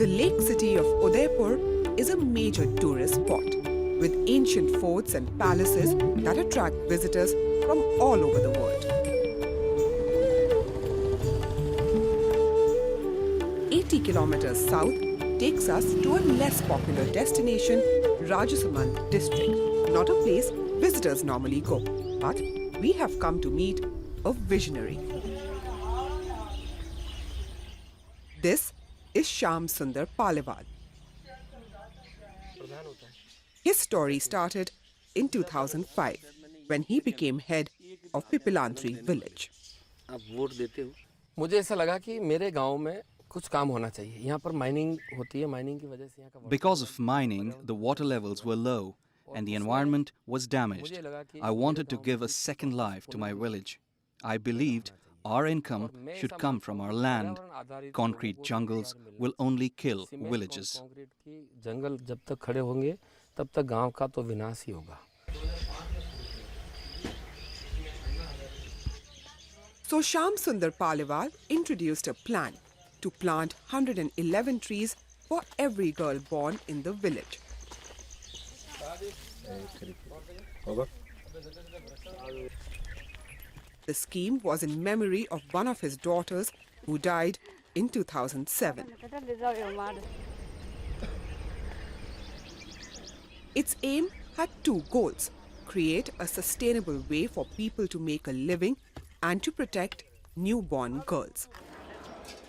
The lake city of Udaipur is a major tourist spot with ancient forts and palaces that attract visitors from all over the world. 80 kilometers south takes us to a less popular destination, Rajasamand district. Not a place visitors normally go, but we have come to meet a visionary. This is Shyam Sundar Paliwal. His story started in 2005 when he became head of Pipilantri village. मुझे ऐसा लगा कि मेरे गांव में कुछ काम होना चाहिए. यहाँ पर माइनिंग होती है, माइनिंग की वजह से यहाँ का Because of mining, the water levels were low and the environment was damaged. I wanted to give a second life to my village. I believed our income should come from our land. Concrete jungles will only kill villages. Concrete की जंगल जब तक खड़े होंगे तब तक गांव का तो विनाश ही होगा. So Shyam Sundar Paliwal introduced a plan to plant 111 trees for every girl born in the village. The scheme was in memory of one of his daughters who died in 2007. Its aim had two goals: create a sustainable way for people to make a living and to protect newborn girls.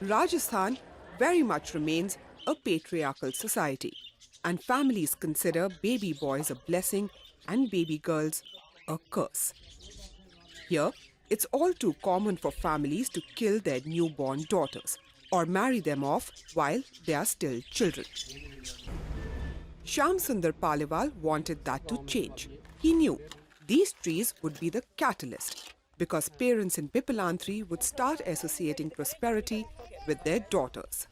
Rajasthan very much remains a patriarchal society, and families consider baby boys a blessing and baby girls a curse. Here, it's all too common for families to kill their newborn daughters or marry them off while they are still children. Shyam Sundar Paliwal wanted that to change. He knew these trees would be the catalyst because parents in Pipilantri would start associating prosperity with their daughters.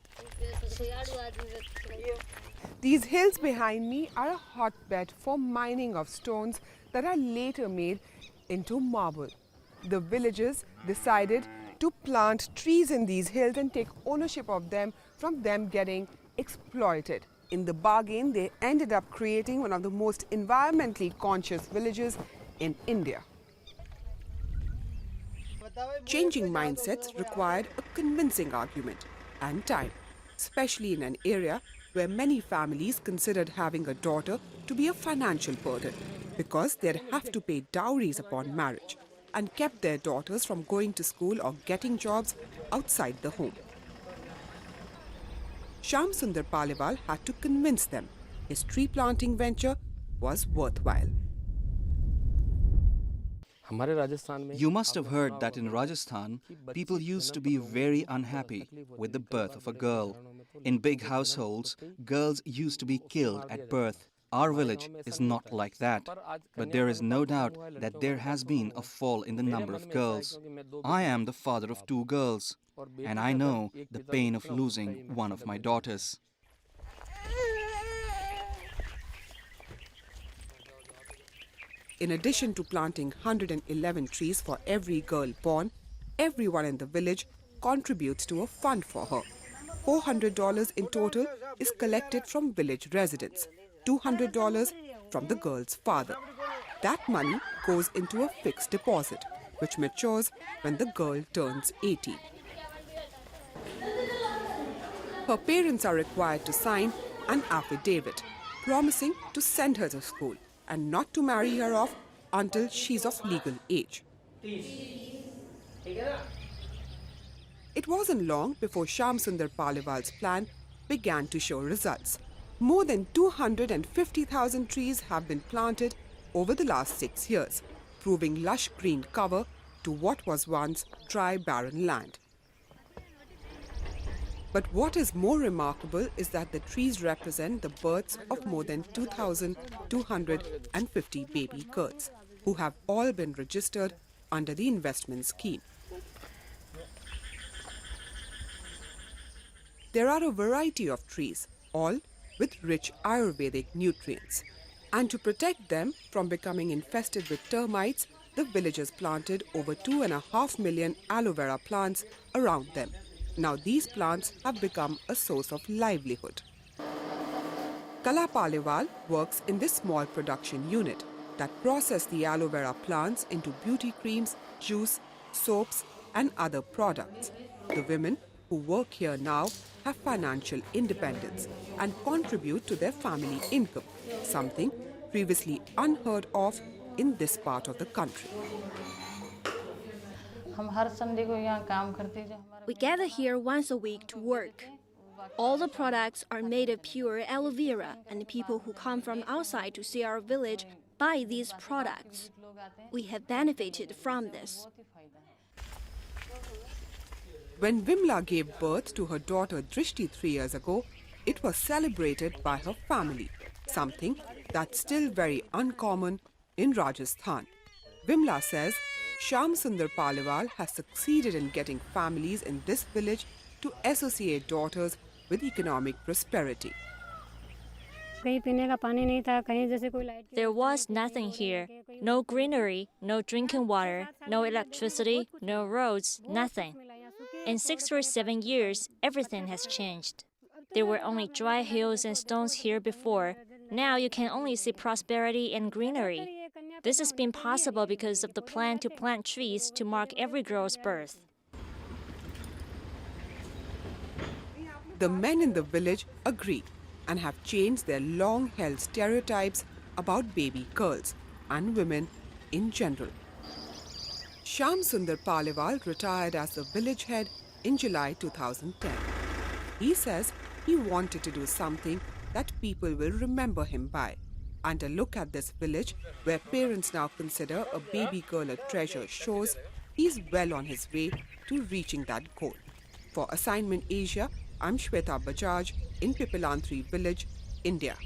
These hills behind me are a hotbed for mining of stones that are later made into marble. The villagers decided to plant trees in these hills and take ownership of them from them getting exploited. In the bargain, they ended up creating one of the most environmentally conscious villages in India. Changing mindsets required a convincing argument and time, especially in an area where many families considered having a daughter to be a financial burden because they'd have to pay dowries upon marriage and kept their daughters from going to school or getting jobs outside the home. Shyam Sundar Paliwal had to convince them his tree planting venture was worthwhile. You must have heard that in Rajasthan, people used to be very unhappy with the birth of a girl. In big households, girls used to be killed at birth. Our village is not like that, but there is no doubt that there has been a fall in the number of girls. I am the father of two girls, and I know the pain of losing one of my daughters. In addition to planting 111 trees for every girl born, everyone in the village contributes to a fund for her. $400 in total is collected from village residents, $200 from the girl's father. That money goes into a fixed deposit, which matures when the girl turns 18. Her parents are required to sign an affidavit promising to send her to school and not to marry her off until she's of legal age. It wasn't long before Shyam Sundar Paliwal's plan began to show results. More than 250,000 trees have been planted over the last 6 years, proving lush green cover to what was once dry, barren land. But what is more remarkable is that the trees represent the births of more than 2,250 baby girls, who have all been registered under the investment scheme. There are a variety of trees, all with rich Ayurvedic nutrients. And to protect them from becoming infested with termites, the villagers planted over 2.5 million aloe vera plants around them. Now these plants have become a source of livelihood. Kala Palewal works in this small production unit that process the aloe vera plants into beauty creams, juice, soaps and other products. The women who work here now have financial independence and contribute to their family income, something previously unheard of in this part of the country. We gather here once a week to work. All the products are made of pure aloe vera, and the people who come from outside to see our village buy these products. We have benefited from this. When Vimla gave birth to her daughter Drishti 3 years ago, it was celebrated by her family, something that's still very uncommon in Rajasthan. Vimla says Shyam Sundar Palewal has succeeded in getting families in this village to associate daughters with economic prosperity. There was nothing here. No greenery, no drinking water, no electricity, no roads, nothing. In 6 or 7 years, everything has changed. There were only dry hills and stones here before. Now you can only see prosperity and greenery. This has been possible because of the plan to plant trees to mark every girl's birth. The men in the village agree and have changed their long-held stereotypes about baby girls and women in general. Shyam Sundar Palewal retired as the village head in July 2010. He says he wanted to do something that people will remember him by. And a look at this village, where parents now consider a baby girl a treasure, shows he's well on his way to reaching that goal. For Assignment Asia, I'm Shweta Bajaj in Pipilantri village, India.